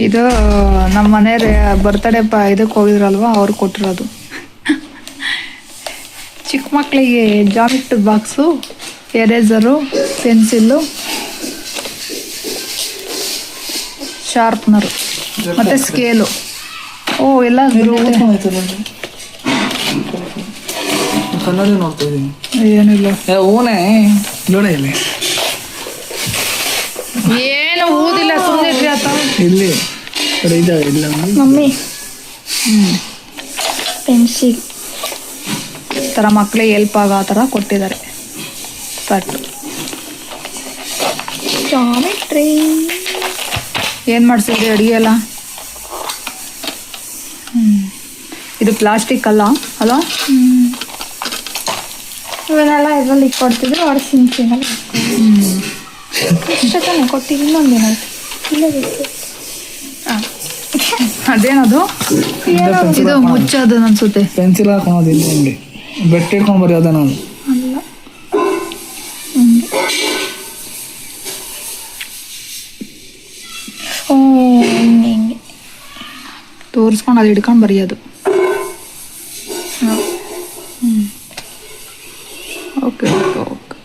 ಇದು ನಮ್ಮ ಮನೆಯವ್ರ ಬರ್ತಡೇ ಇದಕ್ಕೆ ಹೋಗಿದ್ರಲ್ವ ಅವ್ರು ಕೊಟ್ಟಿರೋದು. ಚಿಕ್ಕ ಮಕ್ಕಳಿಗೆ geometry box, eraser, pencil, sharpener ಮತ್ತು ಸ್ಕೇಲು. ಓ ಎಲ್ಲ ಕನ್ನಡ ನೋಡ್ತಾ ಇದ್ದೀನಿ. ಏನಿಲ್ಲ ಓನೇ ನೋಡಿ ಇಲ್ಲಿ ಏನು ಊದಿಲ್ಲ, ಸುಮ್ಮನೆ ಆತ ಇಲ್ಲಿ ಇದ್ದಾವೆ ಇಲ್ಲ ಮಮ್ಮಿ ಪೆನ್ಸಿಲ್ ಈ ಥರ ಮಕ್ಕಳಿಗೆ ಹೆಲ್ಪ್ ಆಗೋ ಥರ ಕೊಟ್ಟಿದ್ದಾರೆ ಪಟ್ಟು. ಜಾಮಿಟ್ರಿ ಏನು ಮಾಡಿಸಿದ್ರಿ ಅಡುಗೆ ಎಲ್ಲ? ಇದು ಪ್ಲಾಸ್ಟಿಕ್ ಅಲ್ಲ ಅಲ್ಲ? ಇವನ್ನೆಲ್ಲ ಇದರಲ್ಲಿ ಕೊಡ್ತಿದ್ರು ಅವ್ರು ಸಿಂಚಿನಲ್ಲಿ ಇಷ್ಟ ತಾನೆ ಕೊಟ್ಟಿದ್ದು. ಇನ್ನೊಂದೇನ ಇಲ್ಲ ಬೇಕು. ಅದೇನದು? ಇದು ಮುಚ್ಚೋದು ಅನ್ಸುತ್ತೆ. ಪೆನ್ಸಿಲ್ ಹಾಕೊಳೋದಿಲ್ಲ ಇಲ್ಲಿ, ಬೆಟ್ಟ ಇಟ್ಕೊಂಡು ಬರೀ ಅದ ನಾನು ಅಲ್ಲ ಓ ಹಿಂಗೆ ತೋರಿಸ್ಕೊಂಡು ಅದು ಹಿಡ್ಕೊಂಡು ಬರೆಯೋದು. Okay okay okay.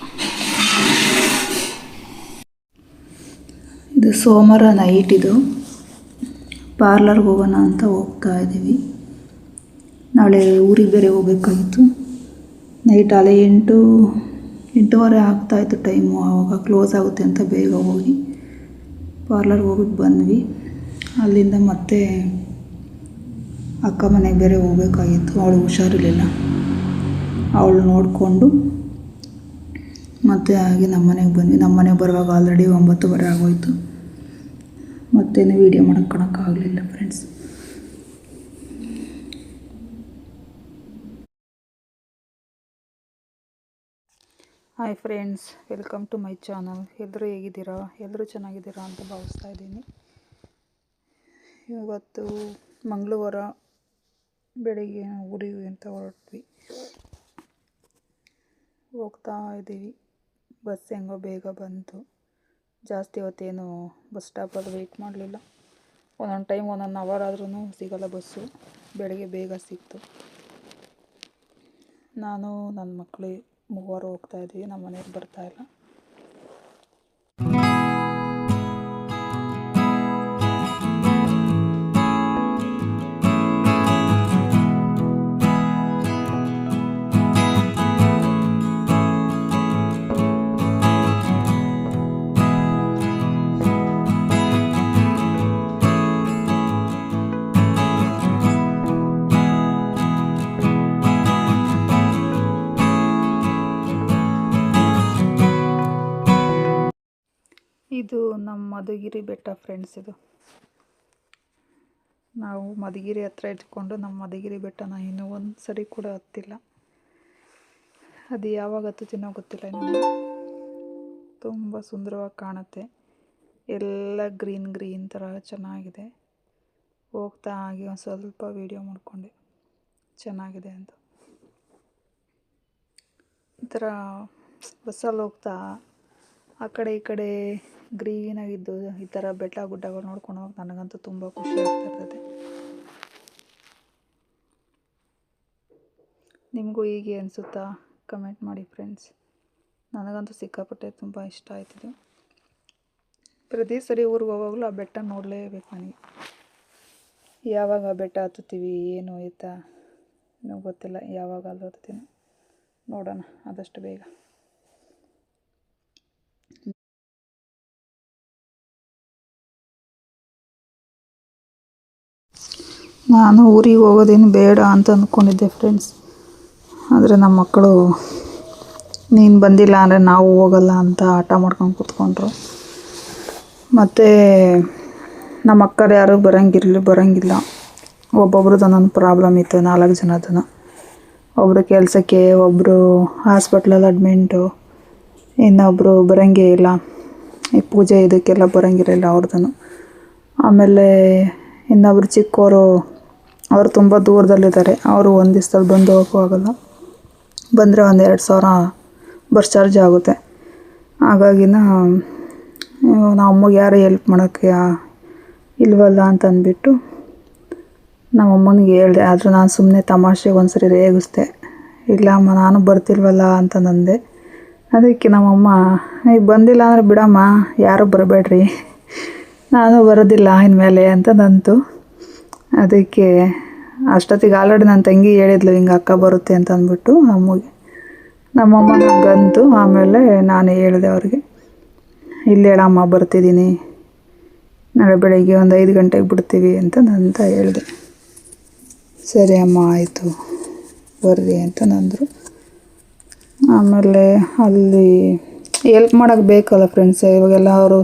ಇದು ಸೋಮವಾರ ನೈಟ್. ಇದು ಪಾರ್ಲರ್ಗೆ ಹೋಗೋಣ ಅಂತ ಹೋಗ್ತಾ ಇದ್ದೀವಿ. ನಾಳೆ ಊರಿಗೆ ಬೇರೆ ಹೋಗ್ಬೇಕಾಗಿತ್ತು. ನೈಟ್ ಅಲ್ಲೇ 8:30 ಆಗ್ತಾಯಿತ್ತು ಟೈಮು. ಆವಾಗ ಕ್ಲೋಸ್ ಆಗುತ್ತೆ ಅಂತ ಬೇಗ ಹೋಗಿ ಪಾರ್ಲರ್ಗೆ ಹೋಗ್ಬಿಟ್ಟು ಬಂದ್ವಿ. ಅಲ್ಲಿಂದ ಮತ್ತೆ ಅಕ್ಕ ಮನೆಗೆ ಬೇರೆ ಹೋಗ್ಬೇಕಾಗಿತ್ತು. ಅವಳು ಹುಷಾರಿರಲಿಲ್ಲ. ಅವಳು ನೋಡಿಕೊಂಡು ಮತ್ತೆ ಹಾಗೆ ನಮ್ಮ ಮನೆಗೆ ಬಂದ್ವಿ. ನಮ್ಮ ಮನೆಗೆ ಬರುವಾಗ ಆಲ್ರೆಡಿ 9:30 ಆಗೋಯಿತು. ಮತ್ತೇನು ವೀಡಿಯೋ ಮಾಡೋಕ್ಕಾಗಲಿಲ್ಲ friends. Hi friends, welcome to my channel. ಎಲ್ಲರೂ ಹೇಗಿದ್ದೀರಾ? ಎಲ್ಲರೂ ಚೆನ್ನಾಗಿದ್ದೀರಾ ಅಂತ ಭಾವಿಸ್ತಾ ಇದ್ದೀನಿ. ಇವತ್ತು ಮಂಗಳವಾರ ಬೆಳಿಗ್ಗೆ ಊರಿಗೆ ಅಂತ ಹೊರಟ್ವಿ. ಹೋಗ್ತಾ ಇದ್ದೀವಿ. ಬಸ್ ಹೆಂಗೋ ಬೇಗ ಬಂತು. ಜಾಸ್ತಿ ಹೊತ್ತೇನು ಬಸ್ ಸ್ಟಾಪಲ್ಲಿ ವೆಯ್ಟ್ ಮಾಡಲಿಲ್ಲ. ಒಂದೊಂದು ಟೈಮ್ 1 ಅವರ್ ಆದ್ರೂ ಸಿಗೋಲ್ಲ ಬಸ್ಸು. ಬೆಳಗ್ಗೆ ಬೇಗ ಸಿಕ್ತು. ನಾನು ನನ್ನ ಮಕ್ಕಳು 3 ಹೋಗ್ತಾ ಇದ್ದೀವಿ. ನಮ್ಮ ಮನೆಗೆ ಬರ್ತಾಯಿಲ್ಲ. ಇದು ನಮ್ಮ ಮಧುಗಿರಿ ಬೆಟ್ಟ ಫ್ರೆಂಡ್ಸ್. ಇದು ನಾವು ಮಧುಗಿರಿ ಹತ್ರ ಇಟ್ಕೊಂಡು ನಮ್ಮ ಮಧುಗಿರಿ ಬೆಟ್ಟನ ಇನ್ನೂ ಒಂದು ಸರಿ ಕೂಡ ಹತ್ತಿಲ್ಲ. ಅದು ಯಾವಾಗ ಹತ್ತುತ್ತೀನೋ ಗೊತ್ತಿಲ್ಲ. ಇನ್ನು ತುಂಬ ಸುಂದರವಾಗಿ ಕಾಣುತ್ತೆ. ಎಲ್ಲ ಗ್ರೀನ್ ಥರ ಚೆನ್ನಾಗಿದೆ. ಹೋಗ್ತಾ ಹಾಗೆ ಒಂದು ಸ್ವಲ್ಪ ವೀಡಿಯೋ ಮಾಡಿಕೊಂಡೆ, ಚೆನ್ನಾಗಿದೆ ಅಂತ. ಈ ಥರ ಬಸ್ಸಲ್ಲಿ ಹೋಗ್ತಾ ಆ ಕಡೆ ಈ ಕಡೆ ಗ್ರೀನಾಗಿದ್ದು ಈ ಥರ ಬೆಟ್ಟ ಗುಡ್ಡಗಳು ನೋಡ್ಕೊಂಡು ಹೋಗಿ ನನಗಂತೂ ತುಂಬ ಖುಷಿ ಆಗ್ತಿರ್ತದೆ. ನಿಮಗೂ ಹೀಗೆ ಅನಿಸುತ್ತಾ? ಕಮೆಂಟ್ ಮಾಡಿ ಫ್ರೆಂಡ್ಸ್. ನನಗಂತೂ ಸಿಕ್ಕಾಪಟ್ಟೆ ತುಂಬ ಇಷ್ಟ ಆಯ್ತಿದೆ. ಪ್ರತಿ ಸರಿ ಊರಿಗೆ ಹೋಗೋವಾಗಲೂ ಆ ಬೆಟ್ಟ ನೋಡಲೇಬೇಕು ನನಗೆ. ಯಾವಾಗ ಆ ಬೆಟ್ಟ ಹತ್ತುತ್ತೀವಿ ಏನು ಆಯ್ತಾ ಇನ್ನೂ ಗೊತ್ತಿಲ್ಲ. ಯಾವಾಗ ಅಲ್ಲಿ ಹತ್ತೀನಿ ನೋಡೋಣ ಆದಷ್ಟು ಬೇಗ. ನಾನು ಊರಿಗೆ ಹೋಗೋದೇನು ಬೇಡ ಅಂತ ಅಂದ್ಕೊಂಡಿದ್ದೆ ಫ್ರೆಂಡ್ಸ್. ಆದರೆ ನಮ್ಮ ಮಕ್ಕಳು ನೀನು ಬಂದಿಲ್ಲ ಅಂದರೆ ನಾವು ಹೋಗಲ್ಲ ಅಂತ ಆಟ ಮಾಡ್ಕೊಂಡು ಕೂತ್ಕೊಂಡ್ರು. ಮತ್ತು ನಮ್ಮ ಅಕ್ಕರು ಯಾರು ಬರೋಂಗಿಲ್ಲ. ಒಬ್ಬೊಬ್ರದ್ದು ಒಂದೊಂದು ಪ್ರಾಬ್ಲಮ್ ಇತ್ತು. 4 ಜನದೂ. ಒಬ್ಬರು ಕೆಲಸಕ್ಕೆ, ಒಬ್ಬರು ಹಾಸ್ಪಿಟ್ಲಲ್ಲಿ ಅಡ್ಮಿಂಟು, ಇನ್ನೊಬ್ಬರು ಬರೋಂಗೇ ಇಲ್ಲ. ಈ ಪೂಜೆ ಇದಕ್ಕೆಲ್ಲ ಬರೋಂಗಿರಲಿಲ್ಲ ಅವ್ರದ್ದು. ಆಮೇಲೆ ಇನ್ನೊಬ್ರು ಚಿಕ್ಕವರು, ಅವರು ತುಂಬ ದೂರದಲ್ಲಿದ್ದಾರೆ. ಅವರು ಒಂದು ದಿವಸದಲ್ಲಿ ಬಂದು ಹೋಗೋಕ್ಕಾಗಲ್ಲ. ಬಂದರೆ 1-2 ಸಾವಿರ ಬಸ್ ಚಾರ್ಜ್ ಆಗುತ್ತೆ. ಹಾಗಾಗಿ ನಮ್ಮ ಅಮ್ಮಗೆ ಯಾರು ಹೆಲ್ಪ್ ಮಾಡೋಕ್ಕೆ ಇಲ್ವಲ್ಲ ಅಂತ ಅಂದ್ಬಿಟ್ಟು ನಮ್ಮಮ್ಮನಿಗೆ ಹೇಳಿದೆ. ಆದರೂ ನಾನು ಸುಮ್ಮನೆ ತಮಾಷೆಗೆ ಒಂದು ಸರಿ ರೇಗಿಸ್ದೆ. ಇಲ್ಲ ಅಮ್ಮ ನಾನು ಬರ್ತಿಲ್ವಲ್ಲ ಅಂತ ನಂದೆ. ಅದಕ್ಕೆ ನಮ್ಮಮ್ಮ ಈಗ ಬಂದಿಲ್ಲ ಅಂದರೆ ಬಿಡಮ್ಮ, ಯಾರೂ ಬರಬೇಡ್ರಿ, ನಾನು ಬರೋದಿಲ್ಲ ಇನ್ಮೇಲೆ ಅಂತ ನಂತು. ಅದಕ್ಕೆ ಅಷ್ಟೊತ್ತಿಗೆ ಆಲ್ರೆಡಿ ನನ್ನ ತಂಗಿ ಹೇಳಿದ್ಲು ಹಿಂಗೆ ಅಕ್ಕ ಬರುತ್ತೆ ಅಂತ ಅಂದ್ಬಿಟ್ಟು ಅಮ್ಮಗೆ. ನಮ್ಮಮ್ಮ ನನಗಂತು. ಆಮೇಲೆ ನಾನು ಹೇಳಿದೆ ಅವ್ರಿಗೆ, ಇಲ್ಲಿ ಹೇಳಮ್ಮ ಬರ್ತಿದ್ದೀನಿ, ನಾಳೆ ಬೆಳಗ್ಗೆ ಒಂದು 5 ಗಂಟೆಗೆ ಬಿಡ್ತೀವಿ ಅಂತ ಹೇಳಿದೆ. ಸರಿ ಅಮ್ಮ ಆಯಿತು ಬರ್ರಿ ಅಂತ ನಂದರು. ಆಮೇಲೆ ಅಲ್ಲಿ ಎಲ್ಪ್ ಮಾಡೋಕ್ಕೆ ಬೇಕಲ್ಲ ಫ್ರೆಂಡ್ಸ್. ಇವಾಗೆಲ್ಲ ಅವರು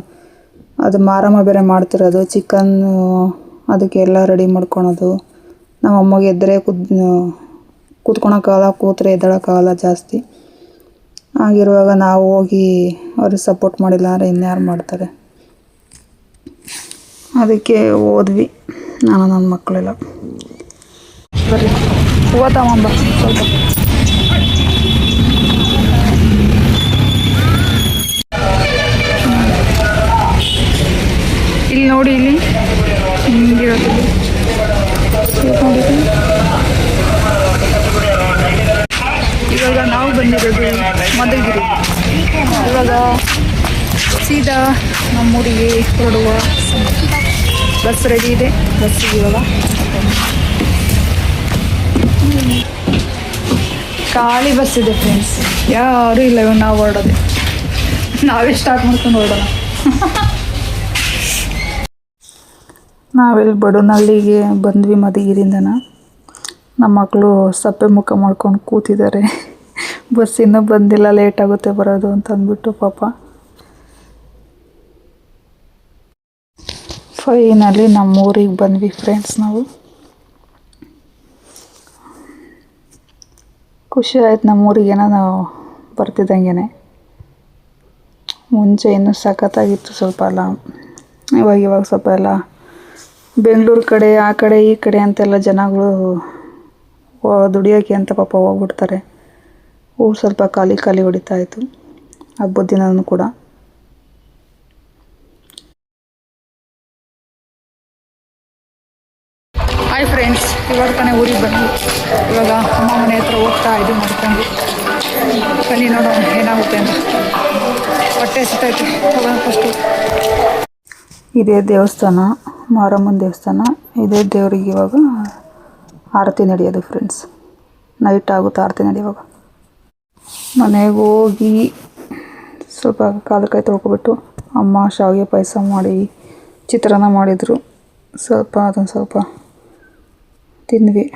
ಅದು ಮಾರಮ್ಮ ಬೇರೆ ಮಾಡ್ತಿರೋದು ಚಿಕನ್ನು, ಅದಕ್ಕೆಲ್ಲ ರೆಡಿ ಮಾಡ್ಕೊಳೋದು. ನಮ್ಮ ಅಮ್ಮಗೆ ಎದ್ದರೆ ಕೂತ್ಕೊಳಕ್ಕಾಗಲ್ಲ, ಕೂತ್ರೆ ಎದ್ದೇಳೋಕ್ಕಾಗಲ್ಲ ಜಾಸ್ತಿ. ಆಗಿರುವಾಗ ನಾವು ಹೋಗಿ ಅವ್ರಿಗೆ ಸಪೋರ್ಟ್ ಮಾಡಿಲ್ಲ ಅಂದರೆ ಇನ್ಯಾರು ಮಾಡ್ತಾರೆ. ಅದಕ್ಕೆ ಹೋದ್ವಿ ನಾನು ನನ್ನ ಮಕ್ಕಳೆಲ್ಲ. ಬರ್ರಿ ಹೂವು ತಗೊಂಬ ಸ್ವಲ್ಪ. ಇಲ್ಲಿ ನೋಡಿ, ಇಲ್ಲಿ ಹಿಂಗಿರೋದು ಇವಾಗ ನಾವು ಬಂದಿರೋದು ಮಧುಗಿರಿ. ಇವಾಗ ಸೀದಾ ನಮ್ಮೂರಿಗೆ ಹೊರಡುವ ಬಸ್ ರೆಡಿ ಇದೆ. ಬಸ್ಸಿಗೆ ಇವಾಗ ಖಾಲಿ ಬಸ್ ಇದೆ ಫ್ರೆಂಡ್ಸ್, ಯಾರೂ ಇಲ್ಲ. ಇವಾಗ ನಾವು ಹೊರಡೋದೆ, ನಾವೇ ಸ್ಟಾರ್ಟ್ ಮಾಡ್ಕೊಂಡು ಹೊರಡೋಣ. ನಾವೆಲ್ಲಿ ಬಡನಹಳ್ಳಿಗೆ ಬಂದ್ವಿ ಮಧುಗಿರಿಯಿಂದನ. ನಮ್ಮ ಮಕ್ಕಳು ಸಪ್ಪೆ ಮುಖ ಮಾಡ್ಕೊಂಡು ಕೂತಿದ್ದಾರೆ. ಬಸ್ ಇನ್ನೂ ಬಂದಿಲ್ಲ, ಲೇಟ್ ಆಗುತ್ತೆ ಬರೋದು ಅಂತ ಅಂದ್ಬಿಟ್ಟು ಪಾಪ. ಫೈನಲಿ ನಮ್ಮೂರಿಗೆ ಬಂದ್ವಿ ಫ್ರೆಂಡ್ಸ್. ನಾವು ಖುಷಿ ಆಯ್ತು ನಮ್ಮೂರಿಗೇನೋ ನಾವು ಬರ್ತಿದ್ದಂಗೆ. ಮುಂಚೆ ಇನ್ನೂ ಸಖತ್ತಾಗಿತ್ತು ಸ್ವಲ್ಪ ಎಲ್ಲ. ಇವಾಗ ಸ್ವಲ್ಪ ಎಲ್ಲ ಬೆಂಗಳೂರು ಕಡೆ ಆ ಕಡೆ ಈ ಕಡೆ ಅಂತೆಲ್ಲ ಜನಗಳು ದುಡಿಯೋಕ್ಕೆ ಅಂತ ಪಾಪ ಹೋಗ್ಬಿಡ್ತಾರೆ. ಊರು ಸ್ವಲ್ಪ ಖಾಲಿ ಹೊಡಿತಾ ಇತ್ತು ಹಬ್ಬದ ದಿನವೂ ಕೂಡ. ಹಾಯ್ ಫ್ರೆಂಡ್ಸ್, ಇವಾಗ ತಾನೇ ಊರಿಗೆ ಬಂದು ಇವಾಗ ಅಮ್ಮ ಮನೆ ಹತ್ರ ಹೋಗ್ತಾ ಇದು ಮಾಡ್ಕೊಂಡು ಬನ್ನಿ ನೋಡೋಣ ಏನಾಗುತ್ತೆ ಅಂತ. ಹೊಟ್ಟೆ ಸಿಗ್ತೈತೆ. ಫಸ್ಟು ಇದೇ ದೇವಸ್ಥಾನ, ಮಾರಮ್ಮನ ದೇವಸ್ಥಾನ. ಇದೇ ದೇವ್ರಿಗೆ ಇವಾಗ ಆರತಿ ನಡೆಯೋದು ಫ್ರೆಂಡ್ಸ್. ನೈಟ್ ಆಗುತ್ತೆ ಆರತಿ ನಡೆಯುವಾಗ. ಮನೆಗೆ ಹೋಗಿ ಸ್ವಲ್ಪ ಕಾಲು ಕೈ ತೊಳ್ಕೊಬಿಟ್ಟು ಅಮ್ಮ ಶಾವಿಗೆ ಪಾಯಸ ಮಾಡಿ ಚಿತ್ರಾನ್ನ ಮಾಡಿದರು. ಅದನ್ನು ಸ್ವಲ್ಪ ತಿಂದ್ವಿ.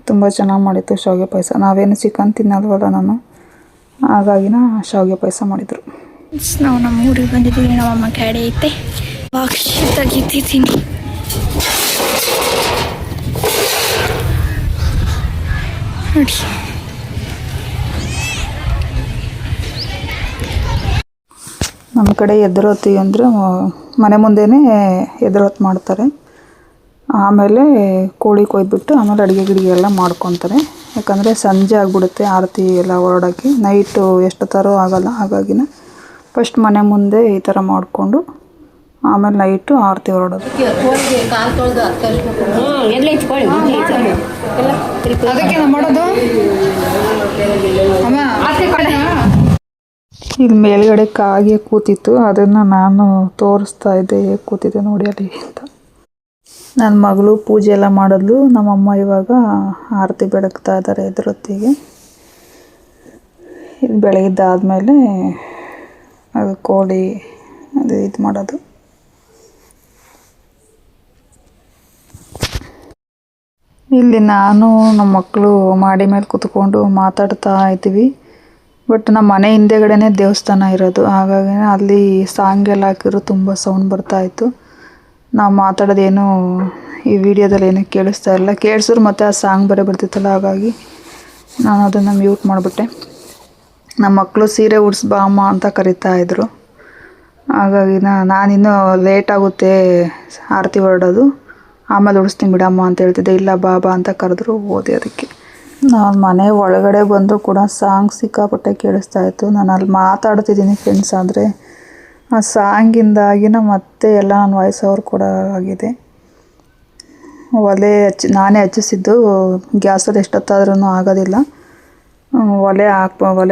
ತುಂಬ ಚೆನ್ನಾಗಿ ಮಾಡಿತ್ತು ಶಾವಿಗೆ ಪಾಯಸ. ನಾವೇನು ಚಿಕನ್ ತಿನ್ನಲ್ವಲ್ಲ ನಾನು, ಹಾಗಾಗಿನ ಶಾವಿಗೆ ಪಾಯಸ ಮಾಡಿದರು. ನಾವು ನಮ್ಮ ಊರಿಗೆ ಬಂದಿದ್ದೀವಿ. ನಮ್ಮಮ್ಮ ಕಡೆ ಐತೆ ಬಾಕ್ಷಿ ತೆಗಿತಿದ್ದೀನಿ. ನೋಡಿ ನಮ್ಮ ಕಡೆ ಎದುರೊತ್ತಿ ಅಂದರೆ ಮನೆ ಮುಂದೆನೇ ಎದುರೊತ್ತು ಮಾಡ್ತಾರೆ. ಆಮೇಲೆ ಕೋಳಿ ಕೊಯ್ದುಬಿಟ್ಟು ಆಮೇಲೆ ಅಡುಗೆ ಎಲ್ಲ ಮಾಡ್ಕೊತಾರೆ. ಯಾಕಂದರೆ ಸಂಜೆ ಆಗಿಬಿಡುತ್ತೆ ಆರತಿ ಎಲ್ಲ ಹೊರಡೋಕ್ಕೆ. ನೈಟು ಎಷ್ಟು ಥರ ಆಗೋಲ್ಲ, ಹಾಗಾಗಿನ ಫಸ್ಟ್ ಮನೆ ಮುಂದೆ ಈ ಥರ ಮಾಡಿಕೊಂಡು ಆಮೇಲೆ ನೈಟು ಆರತಿ ಹೊರಡೋದು. ಇಲ್ಲಿ ಮೇಲ್ಗಡೆ ಕಾಗೆ ಕೂತಿತ್ತು, ಅದನ್ನು ನಾನು ತೋರಿಸ್ತಾ ಇದ್ದೆ ಹೇಗೆ ಕೂತಿದ್ದೆ ನೋಡಿ ಅಲ್ಲಿ ಅಂತ. ನನ್ನ ಮಗಳು ಪೂಜೆ ಎಲ್ಲ ಮಾಡಿದ್ಲು. ನಮ್ಮಮ್ಮ ಇವಾಗ ಆರತಿ ಬೆಳಗ್ತಾ ಇದ್ದಾರೆ ಎದುರೊತ್ತಿಗೆ. ಇದು ಬೆಳಗಿದ್ದಾದಮೇಲೆ ಅದು ಕೋಳಿ ಅದು ಇದು ಮಾಡೋದು. ಇಲ್ಲಿ ನಾನು ನಮ್ಮ ಮಕ್ಕಳು ಮಾಡಿ ಮೇಲೆ ಕೂತ್ಕೊಂಡು ಮಾತಾಡ್ತಾ ಇದ್ದೀವಿ. ಬಟ್ ನಮ್ಮ ಮನೆ ಹಿಂದೆಗಡೆನೇ ದೇವಸ್ಥಾನ ಇರೋದು, ಹಾಗಾಗಿ ಅಲ್ಲಿ ಸಾಂಗ್ ಎಲ್ಲ ಹಾಕಿದ್ರು ತುಂಬ ಸೌಂಡ್ ಬರ್ತಾಯಿತ್ತು. ನಾವು ಮಾತಾಡೋದೇನು ಈ ವಿಡಿಯೋದಲ್ಲಿ ಏನೂ ಕೇಳಿಸ್ತಾ ಇಲ್ಲ. ಕೇಳಿಸಿದ್ರು ಮತ್ತು ಆ ಸಾಂಗ್ ಬೇರೆ ಬರ್ತಿತ್ತಲ್ಲ, ಹಾಗಾಗಿ ನಾನು ಅದನ್ನು ಮ್ಯೂಟ್ ಮಾಡಿಬಿಟ್ಟೆ. ನಮ್ಮ ಮಕ್ಕಳು ಸೀರೆ ಉಡ್ಸ್ಬಾ ಅಮ್ಮ ಅಂತ ಕರಿತಾಯಿದ್ರು. ಹಾಗಾಗಿ ನಾನಿನ್ನೂ ಲೇಟಾಗುತ್ತೆ ಆರತಿ ಹೊರಡೋದು, ಆಮೇಲೆ ಉಡಿಸ್ತೀನಿ ಬಿಡಮ್ಮ ಅಂತ ಹೇಳ್ತಿದ್ದೆ. ಇಲ್ಲ ಬಾಬಾ ಅಂತ ಕರೆದ್ರು, ಓದಿ. ಅದಕ್ಕೆ ನಾನು ಮನೆ ಒಳಗಡೆ ಬಂದರೂ ಕೂಡ ಸಾಂಗ್ ಸಿಕ್ಕಾಪಟ್ಟೆ ಕೇಳಿಸ್ತಾ ಇತ್ತು. ನಾನು ಅಲ್ಲಿ ಮಾತಾಡ್ತಿದ್ದೀನಿ ಫ್ರೆಂಡ್ಸ್, ಆದರೆ ಆ ಸಾಂಗಿಂದಾಗಿನ ಮತ್ತೆ ಎಲ್ಲ ನನ್ನ ವಾಯ್ಸ್ ಓವರ್ ಕೂಡ ಆಗಿದೆ. ನಾನೇ ಹಚ್ಚಿಸಿದ್ದು. ಗ್ಯಾಸಲ್ಲಿ ಎಷ್ಟೊತ್ತಾದ್ರೂ ಆಗೋದಿಲ್ಲ. ಒಲೆ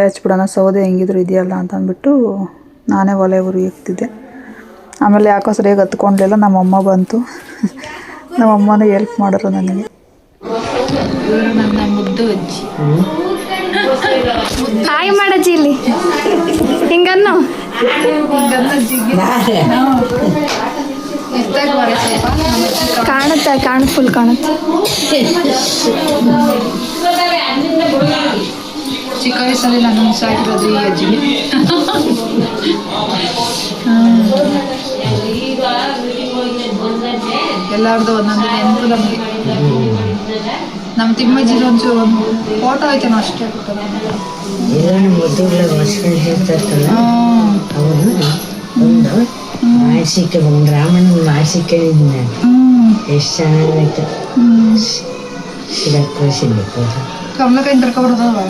ಹಚ್ಬಿಡೋಣ, ಸೌದೆ ಹೆಂಗಿದ್ರು ಇದೆಯಲ್ಲ ಅಂತ ಅಂದ್ಬಿಟ್ಟು ನಾನೇ ಒಲೆ ಉರಿ ಇಕ್ತಿದ್ದೆ. ಆಮೇಲೆ ಯಾಕೋ ಸರಿಯಾಗಿ ಹತ್ಕೊಂಡ್ಲಿಲ್ಲ. ನಮ್ಮಮ್ಮ ಬಂತು. ನಮ್ಮಮ್ಮನೂ ಹೆಲ್ಪ್ ಮಾಡಿದ್ರು ನನಗೆ. ಇವರು ನನ್ನ ಮುದ್ದು ಅಜ್ಜಿ. ಹಾಯ್ ಮಾಡಜ್ಜಿ ಇಲ್ಲಿ ಹಿಂಗನ್ನು ಕಾಣುತ್ತೆ ಫುಲ್ ಕಾಣುತ್ತೆ. ಚಿಕ್ಕ ವಯಸ್ಸಲ್ಲಿ ನಾನು ಸಾಕಿರೋದು ಈ ಅಜ್ಜಿಗೆ. ಎಲ್ಲರದ್ದು ಒಂದೊಂದು ನೆನಪು ನಮಗೆ. ನಮ್ಮ ತಿಮ್ಮಜ್ಜಿನ ಒಂಚೂರು ಒಂದು ಫೋಟೋ ಐತೆ ಅಷ್ಟೇ. ಮಾಡಿಸಿಕ್ಕೆ ಒಂದು ರಾಮಣ್ಣ ಮಾಡಿಸಿಕ್ಕೆ ಎಷ್ಟು ಚೆನ್ನಾಗೈತೆ. ಸಿಡಕ್ ಕಳಿಸಿರ್ಬೇಕು. ಕಮಲಕಾಯಿ ತರ್ಕೊಬಾರ್ದಲ್ವ?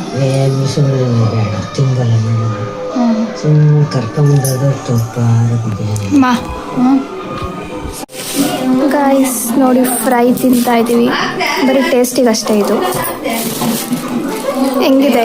ಬೇಡ ತಿಂಬಲ್ಲ ಮೇಡಮ್. ಸುಮ್ಮನೆ ಕರ್ಕೊಂಬಂದದು ತುಪ್ಪ ಮಾ ಗಾಯ್ಸ್ ನೋಡಿ, ಫ್ರೈ ತಿಂತಾ ಇದ್ದೀವಿ. ಬರೀ ಟೇಸ್ಟಿಗೆ ಅಷ್ಟೇ. ಇದು ಹೆಂಗಿದೆ?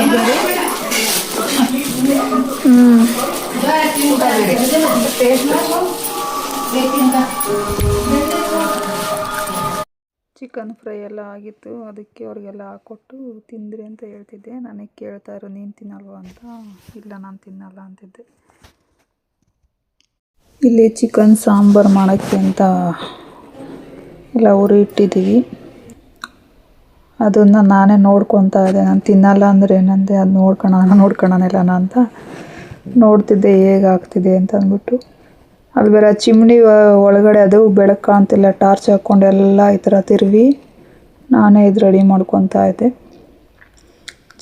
ಚಿಕನ್ ಫ್ರೈ ಎಲ್ಲ ಆಗಿತ್ತು. ಅದಕ್ಕೆ ಅವ್ರಿಗೆಲ್ಲ ಹಾಕ್ಕೊಟ್ಟು ತಿಂದ್ರಿ ಅಂತ ಹೇಳ್ತಿದ್ದೆ. ನನಗೆ ಕೇಳ್ತಾಯಿದ್ರು ನೀನು ತಿನ್ನಲ್ವ ಅಂತ. ಇಲ್ಲ, ನಾನು ತಿನ್ನಲ್ಲ ಅಂತಿದ್ದೆ. ಇಲ್ಲಿ ಚಿಕನ್ ಸಾಂಬಾರು ಮಾಡೋಕ್ಕೆ ಅಂತ ಎಲ್ಲ ಉರಿ ಇಟ್ಟಿದ್ದೀವಿ. ಅದನ್ನು ನಾನೇ ನೋಡ್ಕೊತಾ ಇದ್ದೆ. ನಾನು ತಿನ್ನಲ್ಲ ಅಂದರೆ ಏನಂದೆ, ಅದು ನೋಡ್ಕೊಳ್ಳೋಣ ಅಂತ ನೋಡ್ತಿದ್ದೆ ಹೇಗೆ ಆಗ್ತಿದೆ ಅಂತ ಅಂದ್ಬಿಟ್ಟು. ಅಲ್ಲಿ ಬೇರೆ ಚಿಮ್ನಿ ಒಳಗಡೆ ಅದು ಬೆಳಕು ಕಾಣ್ತಿಲ್ಲ. ಟಾರ್ಚ್ ಹಾಕ್ಕೊಂಡು ಎಲ್ಲ ಈ ಥರ ತಿರುವಿ ನಾನೇ ಇದು ರೆಡಿ ಮಾಡ್ಕೊತಾ ಇದ್ದೆ.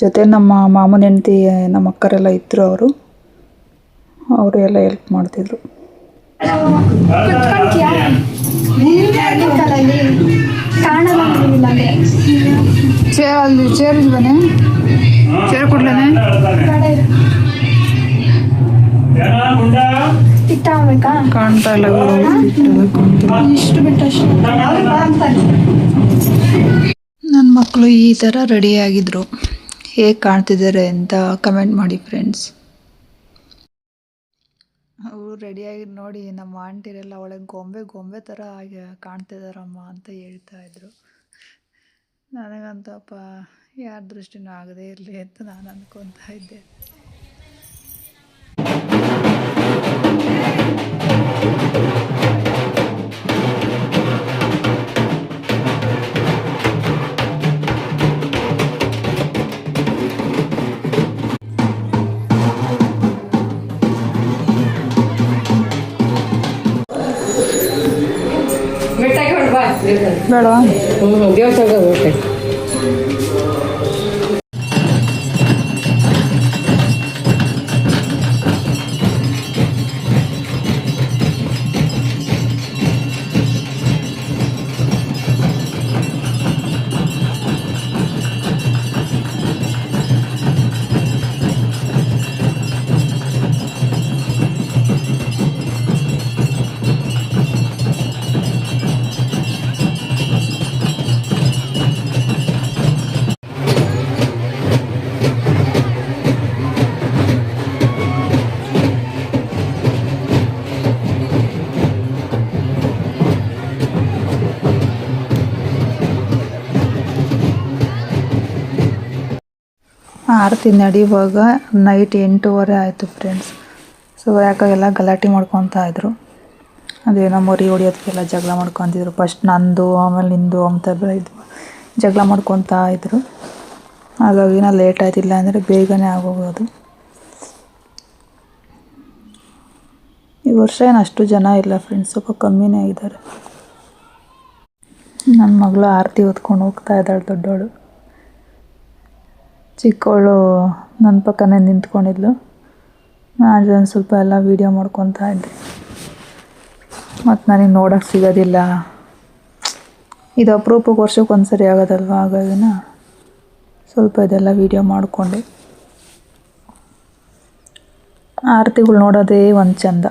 ಜೊತೆ ನಮ್ಮ ಮಾಮನ ಹೆಂಡ್ತಿ, ನಮ್ಮ ಅಕ್ಕರೆಲ್ಲ ಇದ್ದರು. ಅವರು ಎಲ್ಲ ಹೆಲ್ಪ್ ಮಾಡ್ತಿದ್ರು. ಚೇರ್ ಇಲ್ವೇ? ಚೇರ್ ಕೊಡ್ಲೇನೆ? ಕಾಣ್ತಾ ಇಲ್ಲ. ನನ್ನ ಮಕ್ಕಳು ಈ ಥರ ರೆಡಿಯಾಗಿದ್ರು. ಹೇಗೆ ಕಾಣ್ತಿದ್ದಾರೆ ಅಂತ ಕಮೆಂಟ್ ಮಾಡಿ ಫ್ರೆಂಡ್ಸ್. ಅವರು ರೆಡಿಯಾಗಿ ನೋಡಿ ನಮ್ಮ ಆಂಟಿರೆಲ್ಲ ಒಳಗೆ ಗೊಂಬೆ ಥರ ಕಾಣ್ತಿದ್ದಾರಮ್ಮ ಅಂತ ಹೇಳ್ತಾಯಿದ್ರು. ನನಗಂತಪ್ಪ ಯಾರ ದೃಷ್ಟಿನೂ ಆಗದೇ ಇರಲಿ ಅಂತ ನಾನು ಅಂದ್ಕೊತಾ ಇದ್ದೆ. ಬೇಡ ದೇವಸ್ಥಾನ ಆರತಿ ನಡೆಯುವಾಗ ನೈಟ್ 8:15 ಆಯಿತು ಫ್ರೆಂಡ್ಸ್. ಸೊ ಯಾಕಾಗೆಲ್ಲ ಗಲಾಟೆ ಮಾಡ್ಕೊತಾ ಇದ್ರು. ಅದೇನೋ ಮರಿ ಹೊಡಿಯೋದಕ್ಕೆಲ್ಲ ಜಗಳ ಮಾಡ್ಕೊತಿದ್ರು. ಫಸ್ಟ್ ನಂದು, ಆಮೇಲೆ ನಿಂದು ಅಂತ ಇದು ಜಗಳ ಮಾಡ್ಕೊತಾ ಇದ್ರು. ಹಾಗಾಗಿ ನಾವು ಲೇಟ್ ಆಯ್ತಿಲ್ಲ ಅಂದರೆ ಬೇಗನೆ ಆಗೋಗೋದು. ಈ ವರ್ಷ ಏನು ಅಷ್ಟು ಜನ ಇಲ್ಲ ಫ್ರೆಂಡ್ಸ್, ಸ್ವಲ್ಪ ಕಮ್ಮಿನೇ ಇದ್ದಾರೆ. ನನ್ನ ಮಗಳು ಆರತಿ ಹೊತ್ಕೊಂಡು ಹೋಗ್ತಾ ಇದ್ದಾಳೆ. ದೊಡ್ಡವಳು, ಚಿಕ್ಕವಳು ನನ್ನ ಪಕ್ಕನೇ ನಿಂತ್ಕೊಂಡಿದ್ಲು. ನಾನು ಸ್ವಲ್ಪ ಎಲ್ಲ ವೀಡಿಯೋ ಮಾಡ್ಕೊತಾ ಇದ್ದೆ. ಮತ್ತು ನನಗೆ ನೋಡೋಕ್ಕೆ ಸಿಗೋದಿಲ್ಲ. ಇದು ಅಪರೂಪಕ್ಕೆ ವರ್ಷಕ್ಕೆ ಒಂದು ಸರಿ ಆಗೋದಲ್ವ, ಹಾಗಾಗಿನ ಸ್ವಲ್ಪ ಇದೆಲ್ಲ ವೀಡಿಯೋ ಮಾಡಿಕೊಂಡೆ. ಆರತಿಗಳು ನೋಡೋದೇ ಒಂದು ಚಂದ.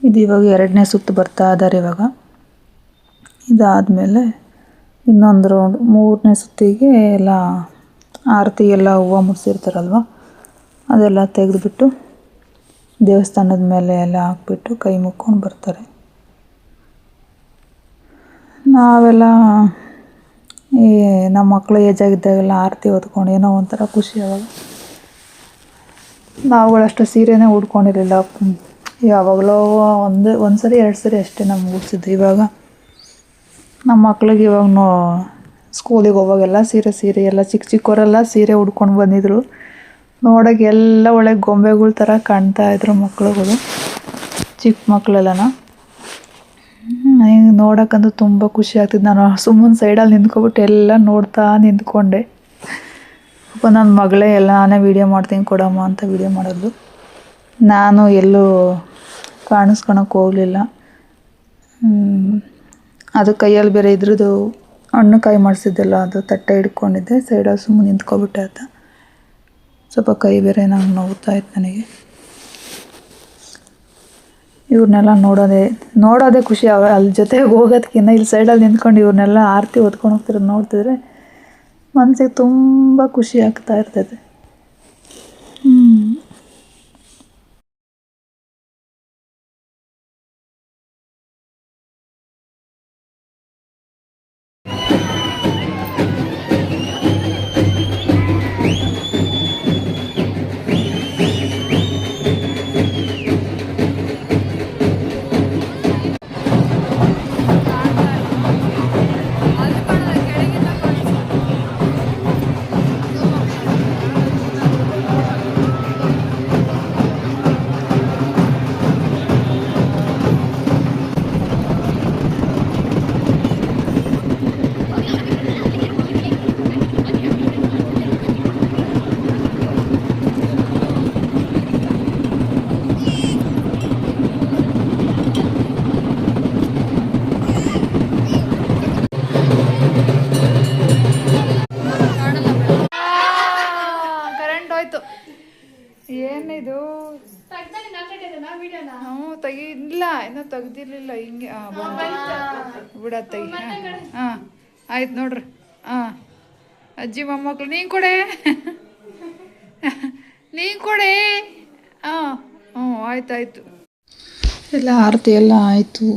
ಇದು ಇವಾಗ 2ನೇ ಸುತ್ತು ಬರ್ತಾ ಇದ್ದಾರೆ ಇವಾಗ. ಇದಾದಮೇಲೆ ಇನ್ನೊಂದು ರೌಂಡ್ 3ನೇ ಸುತ್ತಿಗೆ ಎಲ್ಲ ಆರತಿಗೆಲ್ಲ ಹೂವು ಮುಡಿಸಿರ್ತಾರಲ್ವ ಅದೆಲ್ಲ ತೆಗೆದುಬಿಟ್ಟು ದೇವಸ್ಥಾನದ ಮೇಲೆ ಎಲ್ಲ ಹಾಕ್ಬಿಟ್ಟು ಕೈ ಮುಕ್ಕೊಂಡು ಬರ್ತಾರೆ. ನಾವೆಲ್ಲ ಈ ನಮ್ಮ ಮಕ್ಕಳು ಏಜಾಗಿದ್ದಾಗೆಲ್ಲ ಆರತಿ ಹೊತ್ಕೊಂಡು ಏನೋ ಒಂಥರ ಖುಷಿ ಆವಾಗ. ನಾವುಗಳಷ್ಟು ಸೀರೆನೇ ಉಟ್ಕೊಂಡಿರಲಿಲ್ಲ. ಯಾವಾಗಲೋ ಒಂದು ಸರಿ 2 ಸರಿ ಅಷ್ಟೇ ನಮ್ಗೆ ಉಡ್ಸಿದ್ದು. ಇವಾಗ ನಮ್ಮ ಮಕ್ಳಿಗೆ ಇವಾಗ ಸ್ಕೂಲಿಗೆ ಹೋಗುವಾಗೆಲ್ಲ ಸೀರೆ ಎಲ್ಲ ಚಿಕ್ಕವರೆಲ್ಲ ಸೀರೆ ಉಡ್ಕೊಂಡು ಬಂದಿದ್ರು. ನೋಡೋಕೆ ಎಲ್ಲ ಒಳ್ಳೆ ಗೊಂಬೆಗಳ ಥರ ಕಾಣ್ತಾಯಿದ್ರು ಮಕ್ಳುಗಳು, ಚಿಕ್ಕ ಮಕ್ಕಳೆಲ್ಲನ. ನನಗೆ ನೋಡೋಕ್ಕಂತೂ ತುಂಬ ಖುಷಿ ಆಗ್ತಿದ್ದು. ನಾನು ಸುಮ್ಮನೆ ಸೈಡಲ್ಲಿ ನಿಂತ್ಕೊಬಿಟ್ಟು ಎಲ್ಲ ನೋಡ್ತಾ ನಿಂತ್ಕೊಂಡೆ. ಅಪ್ಪ ನನ್ನ ಮಗಳೇ ಎಲ್ಲ ನಾನೇ ವೀಡಿಯೋ ಮಾಡ್ತೀನಿ ಕೊಡಮ್ಮ ಅಂತ ವೀಡಿಯೋ ಮಾಡೋದು. ನಾನು ಎಲ್ಲೂ ಕಾಣಿಸ್ಕೊಳಕ್ಕೆ ಹೋಗಲಿಲ್ಲ. ಅದು ಕೈಯಲ್ಲಿ ಬೇರೆ ಇದ್ರದ್ದು ಹಣ್ಣು ಕಾಯಿ ಮಾಡಿಸಿದ್ದೆಲ್ಲ ಅದು ತಟ್ಟೆ ಹಿಡ್ಕೊಂಡಿದ್ದೆ. ಸೈಡಲ್ಲಿ ಸುಮ್ಮನೆ ನಿಂತ್ಕೊಬಿಟ್ಟೆ ಅಂತ. ಸ್ವಲ್ಪ ಕೈ ಬೇರೆ ನಂಗೆ ನೋವ್ತಾ ಇತ್ತು ನನಗೆ. ಇವ್ರನ್ನೆಲ್ಲ ನೋಡೋದೇ ಖುಷಿ. ಅಲ್ಲಿ ಜೊತೆಗೆ ಹೋಗೋದಕ್ಕಿಂತ ಇಲ್ಲಿ ಸೈಡಲ್ಲಿ ನಿಂತ್ಕೊಂಡು ಇವ್ರನ್ನೆಲ್ಲ ಆರತಿ ಹೊತ್ಕೊಂಡು ಹೋಗ್ತಿರೋದು ನೋಡ್ತಿದ್ರೆ ಮನಸ್ಸಿಗೆ ತುಂಬ ಖುಷಿ ಆಗ್ತಾ ಇರ್ತೈತೆ. ಕರೆಂಟ್ ಹೋಯ್ತು. ಏನಿದು? ಇಲ್ಲ ಇನ್ನೂ ತೆಗ್ದಿರ್ಲಿಲ್ಲ. ಹಿಂಗೆ ಬಿಡ ತೆಗಿ. ಹಾಂ ಆಯ್ತು ನೋಡ್ರಿ. ಹಾಂ ಅಜ್ಜಿ ಮೊಮ್ಮಕ್ಳು ನೀನು ಕೊಡೆ ಹಾಂ ಆಯ್ತಾಯ್ತು. ಎಲ್ಲ ಆರತಿ ಎಲ್ಲ ಆಯಿತು.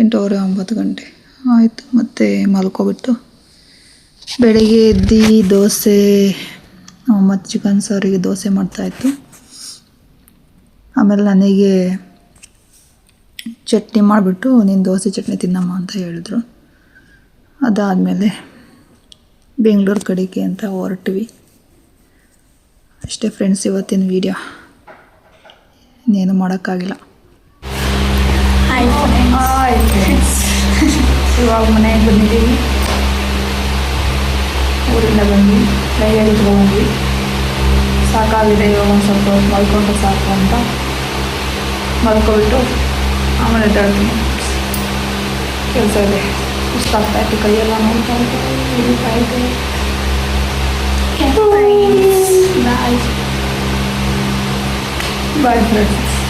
8:30 9 ಗಂಟೆ ಆಯಿತು. ಮತ್ತೆ ಮಲ್ಕೊಬಿಟ್ಟು ಬೆಳಿಗ್ಗೆ ಎದ್ದು ದೋಸೆ ಮತ್ತು ಚಿಕನ್ ಸಾರಿಗೆ ದೋಸೆ ಮಾಡ್ತಾಯಿತ್ತು. ಆಮೇಲೆ ನನಗೆ ಚಟ್ನಿ ಮಾಡಿಬಿಟ್ಟು ನೀನು ದೋಸೆ ಚಟ್ನಿ ತಿನ್ನಮ್ಮ ಅಂತ ಹೇಳಿದ್ರು. ಅದಾದಮೇಲೆ ಬೆಂಗಳೂರು ಕಡೆಗೆ ಅಂತ ಹೊರಟ್ವಿ. ಅಷ್ಟೇ ಫ್ರೆಂಡ್ಸ್ ಇವತ್ತಿನ ವೀಡಿಯೋ. ಇನ್ನೇನು ಮಾಡೋಕ್ಕಾಗಿಲ್ಲ. ಇವಾಗ ಮನೆಗೆ ಬಂದಿದ್ದೀವಿ. ಊರಿಂದ ಬಂದು ಕೈಯಲ್ಲಿ ಇಟ್ಕೊಂಡ್ವಿ. ಸಾಕಾಗಿದೆ ಇವಾಗ ಒಂದು ಸ್ವಲ್ಪ ಹೊತ್ತು ಮಲ್ಕೊಂಡ್ರೆ ಸಾಕು ಅಂತ ಮಲ್ಕೊಬಿಟ್ಟು ಆಮೇಲೆ ಎದ್ದಾಡ್ತೀನಿ. ಕೆಲಸ ಇದೆ, ಸುಸ್ತಾಗ್ತಾಯಿತ್ತು, ಕೈಯೆಲ್ಲ ನೋಡ್ತಾ ಇತ್ತು. Bye friends.